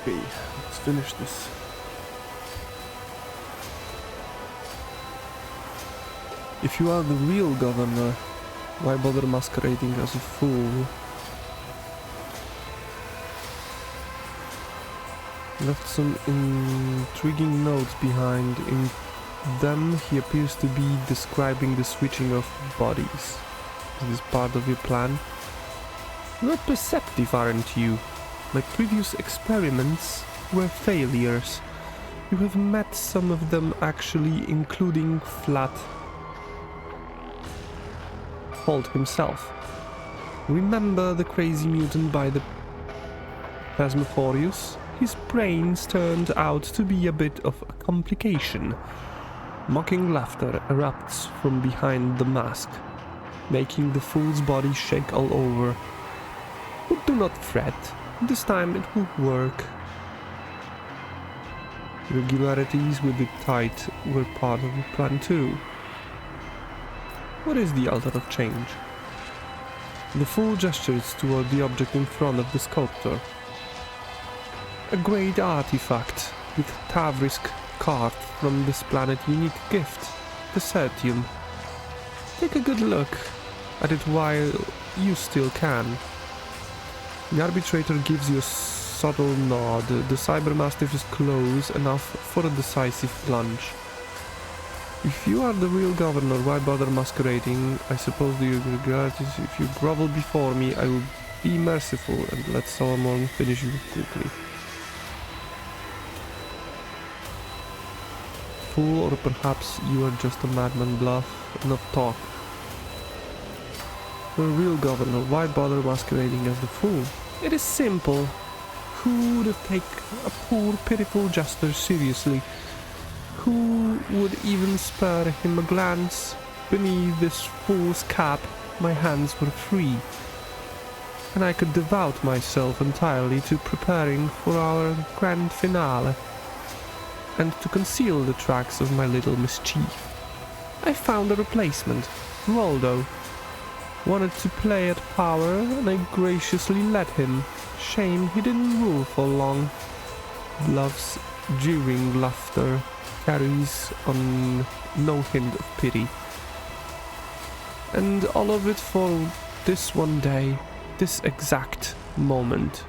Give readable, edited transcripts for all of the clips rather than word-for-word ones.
Okay, let's finish this. If you are the real governor, why bother masquerading as a fool? Left some intriguing notes behind. In them, he appears to be describing the switching of bodies. Is this part of your plan? You're perceptive, aren't you? My previous experiments were failures. You have met some of them actually, including Flat Holt himself. Remember the crazy mutant by the Phasmophorius? His brains turned out to be a bit of a complication. Mocking laughter erupts from behind the mask, making the fool's body shake all over. But do not fret, this time it will work. Irregularities with the tide were part of the plan too. What is the altar of change? The fool gestures toward the object in front of the sculptor. A great artifact with Tavrisk carved from this planet unique gift, the Sertium. Take a good look at it while you still can. The arbitrator gives you a subtle nod. The cybermastiff is close enough for a decisive lunge. If you are the real governor, why bother masquerading? I suppose the irregularities. If you grovel before me, I will be merciful and let Solomon finish you quickly. Fool, or perhaps you are just a madman. Bluff. Enough talk. For a real governor, why bother masquerading as the fool? It is simple. Who would take a poor, pitiful jester seriously? Who would even spare him a glance? Beneath this fool's cap, my hands were free, and I could devote myself entirely to preparing for our grand finale, and to conceal the tracks of my little mischief. I found a replacement. Roldo wanted to play at power, and I graciously let him. Shame he didn't rule for long. Bluff's jeering laughter carries on no hint of pity. And all of it for this one day, this exact moment.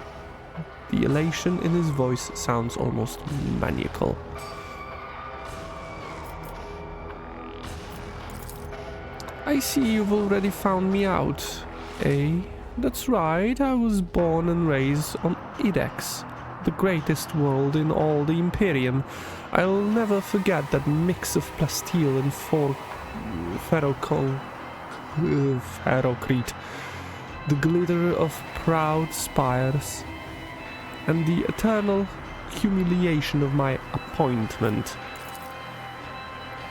The elation in his voice sounds almost maniacal. I see you've already found me out, eh? That's right, I was born and raised on Idex, the greatest world in all the Imperium. I'll never forget that mix of plasteel and ferrocrete, the glitter of proud spires, and the eternal humiliation of my appointment.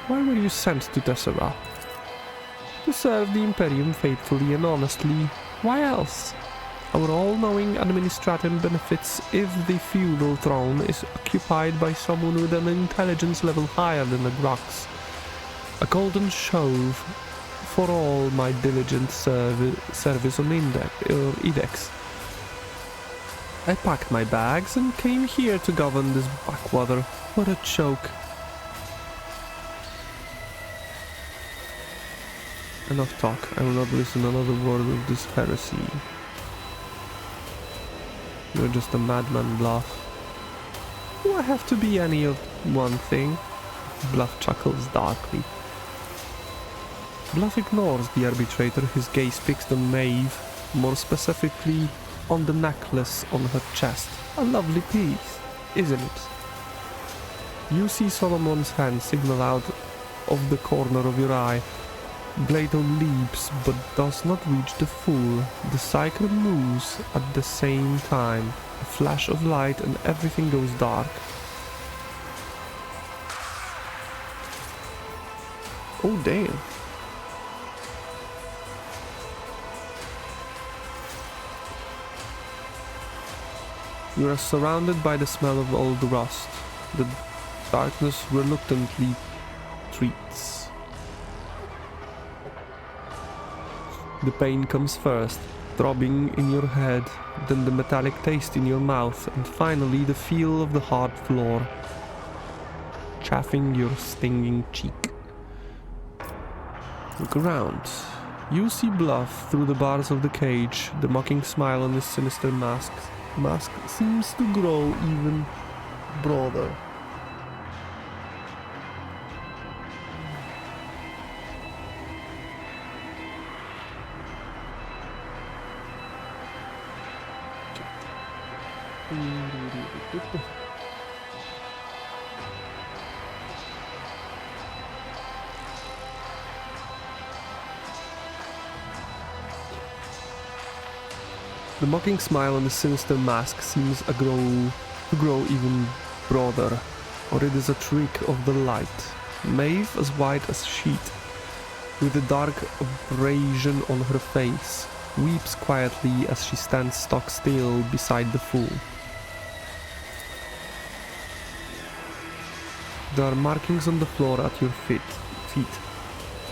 Why were you sent to Tessera? To serve the Imperium faithfully and honestly. Why else? Our all-knowing administratum benefits if the feudal throne is occupied by someone with an intelligence level higher than the Grux. A golden shove for all my diligent service on Idex. I packed my bags and came here to govern this backwater. What a joke. Enough talk. I will not listen another word of this heresy. You're just a madman, Bluff. Do I have to be any of one thing? Bluff chuckles darkly. Bluff ignores the arbitrator, his gaze fixed on Maeve, more specifically on the necklace on her chest. A lovely piece, isn't it? You see Solomon's hand signal out of the corner of your eye. Blato leaps but does not reach the fool. The cycle moves at the same time. A flash of light and everything goes dark. Oh damn. You are surrounded by the smell of old rust. The darkness reluctantly retreats. The pain comes first. throbbing in your head, then the metallic taste in your mouth, and finally the feel of the hard floor chafing your stinging cheek. Look around. You see Bluff through the bars of the cage. The mocking smile on his sinister mask seems to grow even broader. The mocking smile on the sinister mask seems to grow even broader, or it is a trick of the light. Maeve, as white as sheet, with a dark abrasion on her face, weeps quietly as she stands stock still beside the fool. There are markings on the floor at your feet,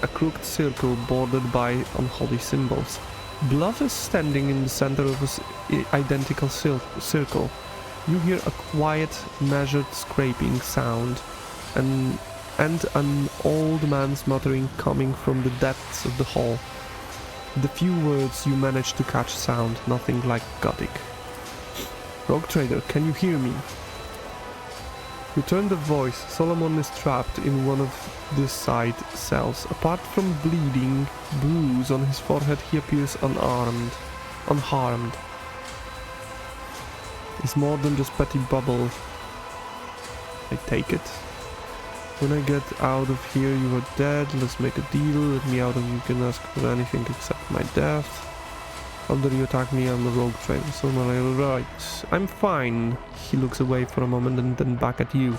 a crooked circle bordered by unholy symbols. Bluff is standing in the center of an identical circle. You hear a quiet, measured scraping sound and an old man's muttering coming from the depths of the hall. The few words you manage to catch sound nothing like Gothic. Rogue Trader, can you hear me? You turn the voice. Solomon is trapped in one of the side cells. Apart from bleeding bruise on his forehead, he appears unharmed. He's more than just petty bubble. I take it. When I get out of here, you are dead. Let's make a deal. Let me out and you can ask for anything except my death. How dare you attack me? I'm a rogue trader. So right. I'm fine. He looks away for a moment and then back at you.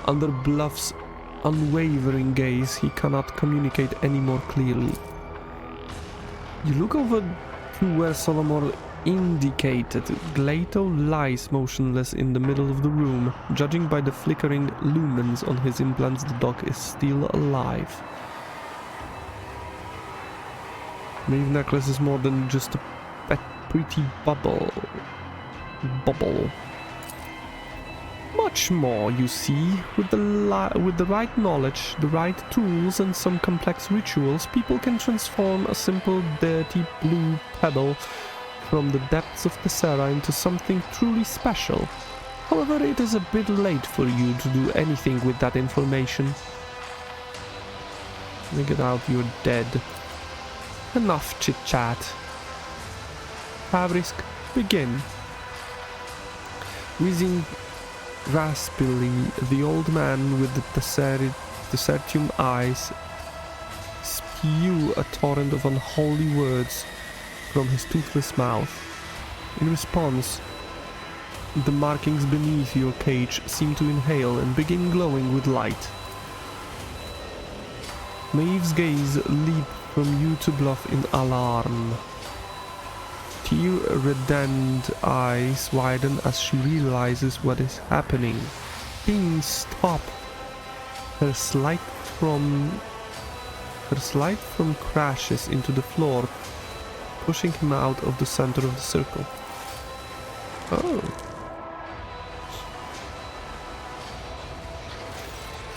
Under Bluff's unwavering gaze, he cannot communicate any more clearly. You look over to where Solomon indicated. Glato lies motionless in the middle of the room. Judging by the flickering lumens on his implants, the dog is still alive. Maeve necklace is more than just a pretty bubble. Much more, you see. With the right knowledge, the right tools, and some complex rituals, people can transform a simple, dirty blue pebble from the depths of the Serra into something truly special. However, it is a bit late for you to do anything with that information. Make it out, you're dead. Enough chit-chat. Fabrisk, begin. Wheezing raspily, the old man with the desertium eyes spew a torrent of unholy words from his toothless mouth. In response, the markings beneath your cage seem to inhale and begin glowing with light. Maeve's gaze leaps from you to Bluff in alarm. Tear-reddened eyes widen as she realizes what is happening. Being stopped. Her slide from crashes into the floor, pushing him out of the center of the circle. Oh.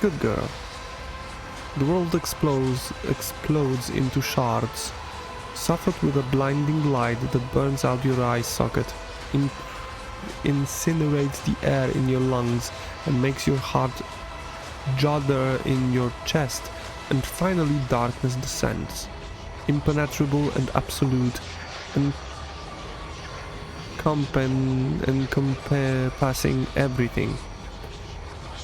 Good girl. The world explodes into shards, suffered with a blinding light that burns out your eye socket, incinerates the air in your lungs, and makes your heart judder in your chest, and finally darkness descends, impenetrable and absolute, encompassing everything.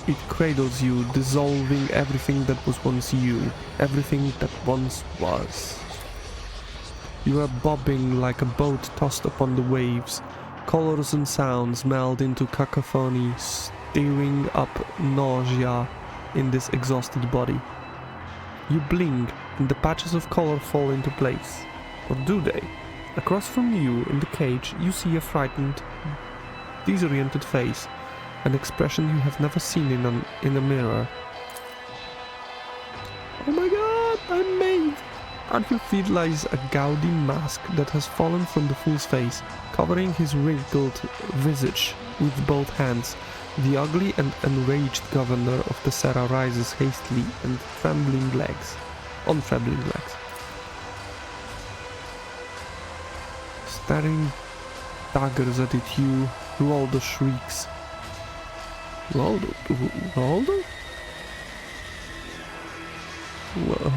It cradles you, dissolving everything that was once you, everything that once was. You are bobbing like a boat tossed upon the waves. Colors and sounds meld into cacophony, stirring up nausea in this exhausted body. You blink, and the patches of color fall into place. Or do they? Across from you, in the cage, you see a frightened, disoriented face. An expression you have never seen in a mirror. Oh my god, I'm Maeve! At your feet lies a gaudy mask that has fallen from the fool's face, covering his wrinkled visage with both hands. The ugly and enraged governor of Tessera rises hastily on trembling legs. Staring daggers at it, you Roldo shrieks. Roldo? Well,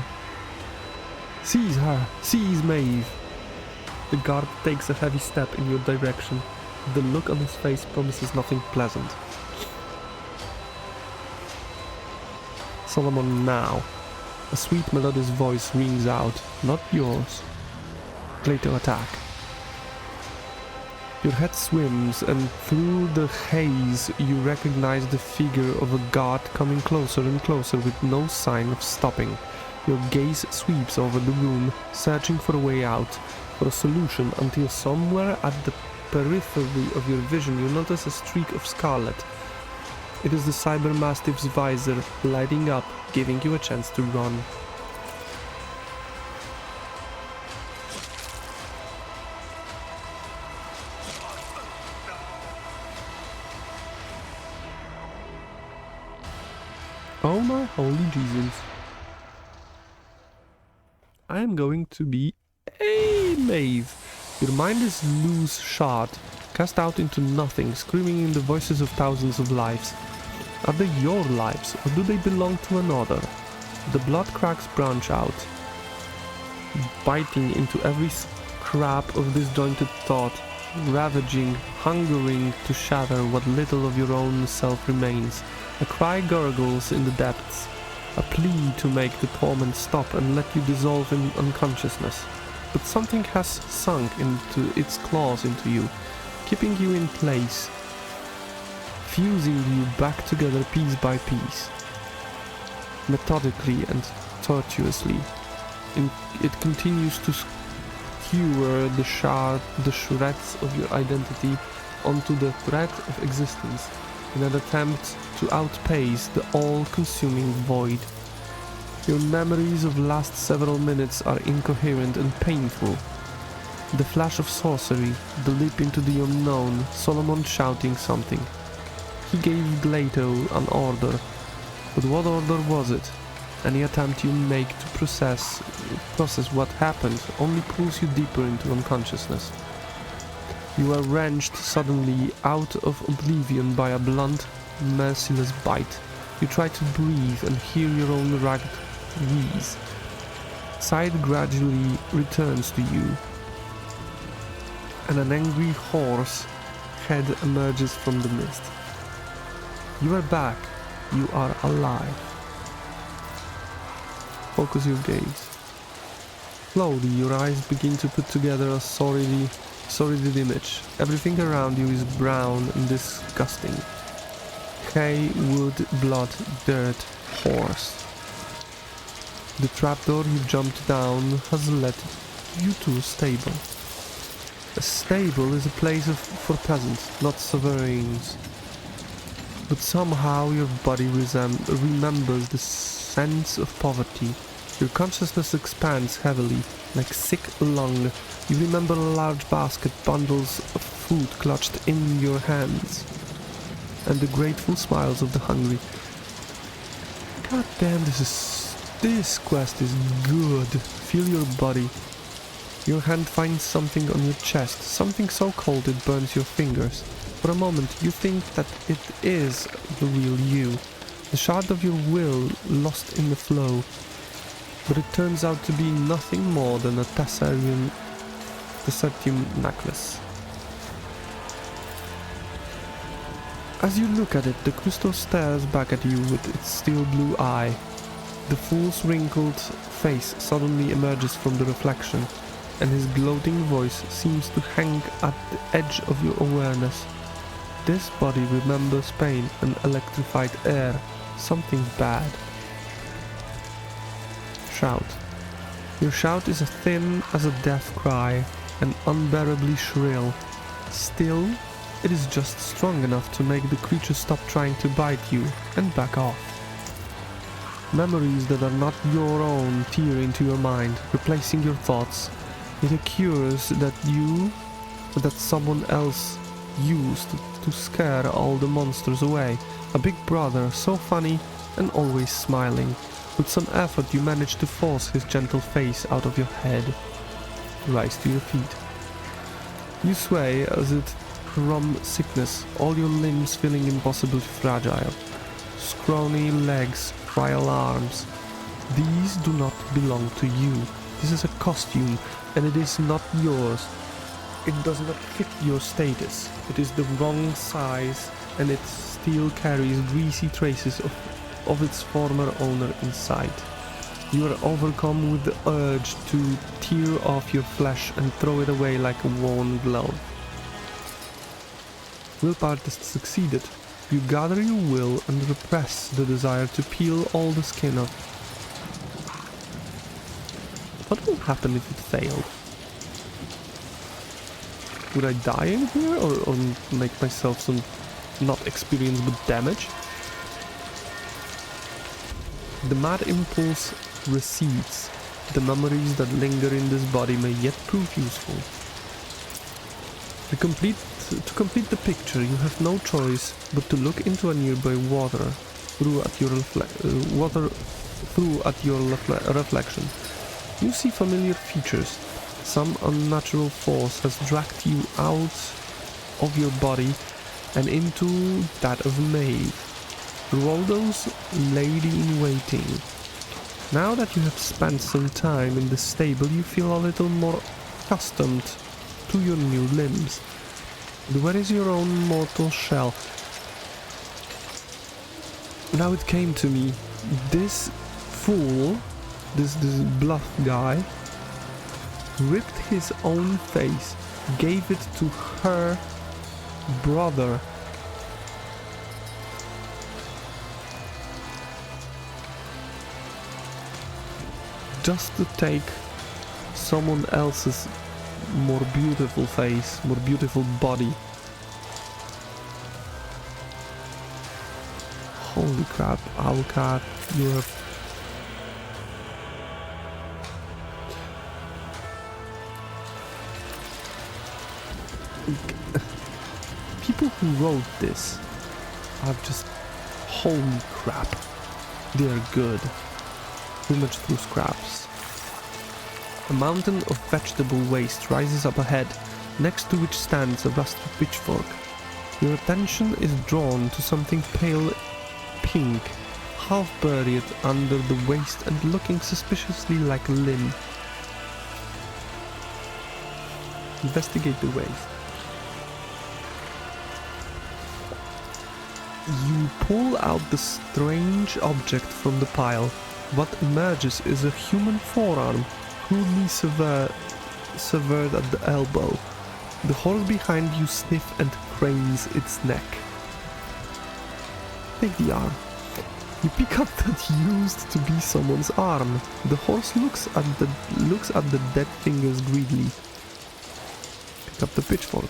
seize her! Seize Maeve! The guard takes a heavy step in your direction. The look on his face promises nothing pleasant. Solomon, now. A sweet melodious voice rings out. Not yours. Plato, attack. Your head swims, and through the haze you recognize the figure of a guard coming closer and closer with no sign of stopping. Your gaze sweeps over the room, searching for a way out, for a solution, until somewhere at the periphery of your vision you notice a streak of scarlet. It is the Cyber Mastiff's visor lighting up, giving you a chance to run. Oh my holy Jesus. I am going to be a Maeve. Your mind is loose shard, cast out into nothing, screaming in the voices of thousands of lives. Are they your lives, or do they belong to another? The blood cracks branch out, biting into every scrap of disjointed thought, ravaging, hungering to shatter what little of your own self remains. A cry gurgles in the depths, a plea to make the torment stop and let you dissolve in unconsciousness. But something has sunk into its claws into you, keeping you in place, fusing you back together piece by piece, methodically and tortuously. It continues to skewer the shreds of your identity onto the thread of existence in an attempt to outpace the all-consuming void. Your memories of last several minutes are incoherent and painful. The flash of sorcery, the leap into the unknown, Solomon shouting something. He gave Glato an order, but what order was it? Any attempt you make to process what happened only pulls you deeper into unconsciousness. You are wrenched suddenly out of oblivion by a blunt, merciless bite. You try to breathe and hear your own ragged wheeze. Sight gradually returns to you, and an angry horse head emerges from the mist. You are back. You are alive. Focus your gaze. Slowly, your eyes begin to put together a sordid image. Everything around you is brown and disgusting. Hay, wood, blood, dirt, horse. The trapdoor you jumped down has led you to a stable. A stable is a place for peasants, not sovereigns. But somehow your body remembers the sense of poverty. Your consciousness expands heavily, like sick lung. You remember a large basket, bundles of food clutched in your hands, and the grateful smiles of the hungry. God damn, this quest is good. Feel your body. Your hand finds something on your chest, something so cold it burns your fingers. For a moment you think that it is the real you, the shard of your will lost in the flow, but it turns out to be nothing more than a Tessarium necklace. As you look at it, the crystal stares back at you with its steel blue eye. The fool's wrinkled face suddenly emerges from the reflection, and his gloating voice seems to hang at the edge of your awareness. This body remembers pain and electrified air, something bad. Shout. Your shout is as thin as a death cry, and unbearably shrill. Still, it is just strong enough to make the creature stop trying to bite you and back off. Memories that are not your own tear into your mind, replacing your thoughts. It occurs that someone else used to scare all the monsters away. A big brother, so funny and always smiling. With some effort you manage to force his gentle face out of your head. Rise to your feet. You sway as if from sickness, all your limbs feeling impossibly fragile. Scrawny legs, frail arms. These do not belong to you. This is a costume, and it is not yours. It does not fit your status. It is the wrong size, and it still carries greasy traces of its former owner inside. You are overcome with the urge to tear off your flesh and throw it away like a worn glove. Willpower test succeeded. You gather your will and repress the desire to peel all the skin off. What will happen if it failed? Would I die in here or make myself some not experience but damage? The mad impulse recedes. The memories that linger in this body may yet prove useful. To complete the picture, you have no choice but to look into a nearby water through at your reflection. You see familiar features. Some unnatural force has dragged you out of your body and into that of Maeve, Roldo's lady-in-waiting. Now that you have spent some time in the stable, you feel a little more accustomed to your new limbs. Where is your own mortal shell? Now it came to me. This fool, this bluff guy, ripped his own face, gave it to her brother. Just to take someone else's more beautiful face, more beautiful body. Holy crap, Owlcat, you're... People who wrote this are just... Holy crap. They're good. Too much through scraps. A mountain of vegetable waste rises up ahead, next to which stands a rusty pitchfork. Your attention is drawn to something pale pink, half buried under the waste and looking suspiciously like a limb. Investigate the waste. You pull out the strange object from the pile. What emerges is a human forearm, crudely severed at the elbow. The horse behind you sniffs and cranes its neck. Take the arm. You pick up that used to be someone's arm. The horse looks at the dead fingers greedily. Pick up the pitchfork.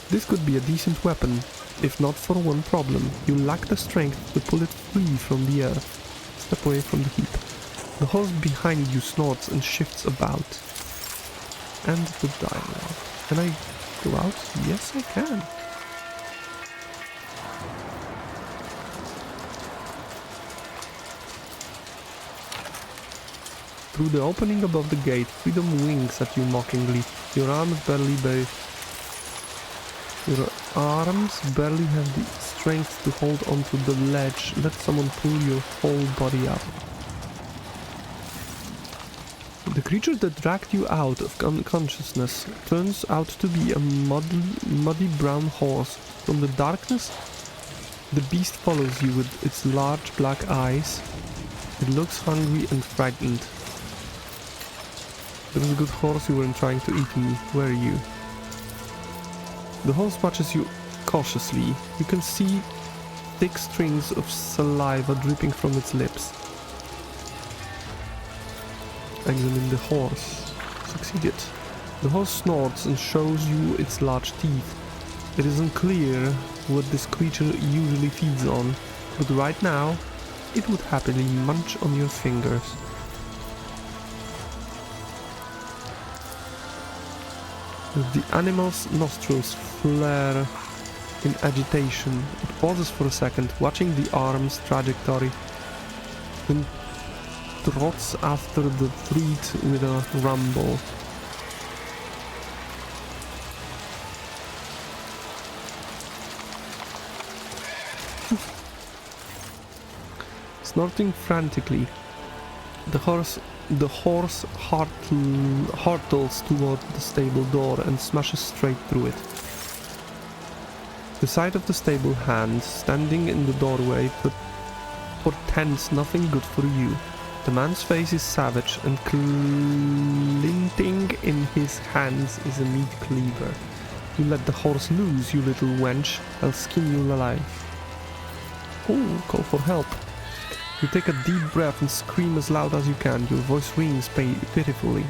This could be a decent weapon, if not for one problem. You lack the strength to pull it free from the earth. Step away from the heap. The horse behind you snorts and shifts about. End the dialogue. Can I go out? Yes, I can. Through the opening above the gate, freedom winks at you mockingly. Your arms barely have the strength to hold onto the ledge. Let someone pull your whole body up. The creature that dragged you out of unconsciousness turns out to be a muddy brown horse. From the darkness, the beast follows you with its large black eyes. It looks hungry and frightened. That was a good horse. You weren't trying to eat me, were you? The horse watches you cautiously. You can see thick strings of saliva dripping from its lips. Examine the horse. Succeeded. The horse snorts and shows you its large teeth. It is unclear what this creature usually feeds on, but right now it would happily munch on your fingers. The animal's nostrils flare in agitation. It pauses for a second, watching the arm's trajectory, then trots after the threat with a rumble. Snorting frantically, the horse hurtles toward the stable door and smashes straight through it. The sight of the stable hand standing in the doorway portends nothing good for you. The man's face is savage, and glinting in his hands is a meat cleaver. You let the horse loose, you little wench. I'll skin you alive. Oh, call for help. You take a deep breath and scream as loud as you can. Your voice rings pitifully.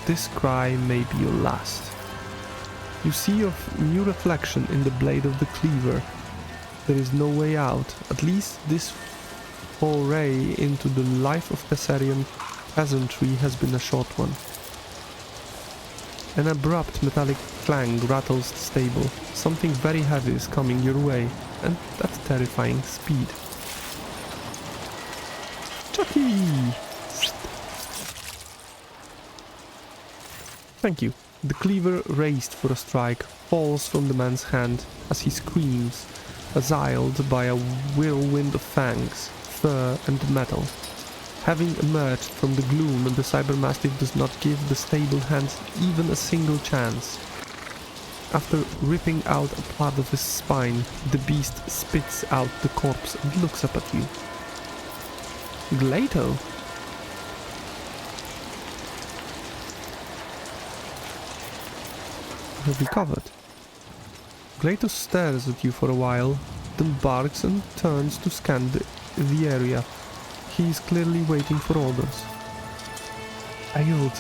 This cry may be your last. You see your new reflection in the blade of the cleaver. There is no way out. At least this foray into the life of Thessarian peasantry has been a short one. An abrupt metallic clang rattles the stable. Something very heavy is coming your way, and at terrifying speed. Chucky! Thank you. The cleaver, raised for a strike, falls from the man's hand as he screams, assailed by a whirlwind of fangs, fur and metal. Having emerged from the gloom, the cybermastiff does not give the stable hands even a single chance. After ripping out a part of his spine, the beast spits out the corpse and looks up at you. Glato? Have recovered. Glato stares at you for a while, then barks and turns to scan the area. He is clearly waiting for orders. I yield.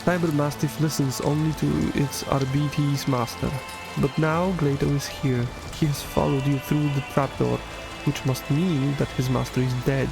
Cybermastiff listens only to its RBT's master. But now Glato is here. He has followed you through the trapdoor, which must mean that his master is dead.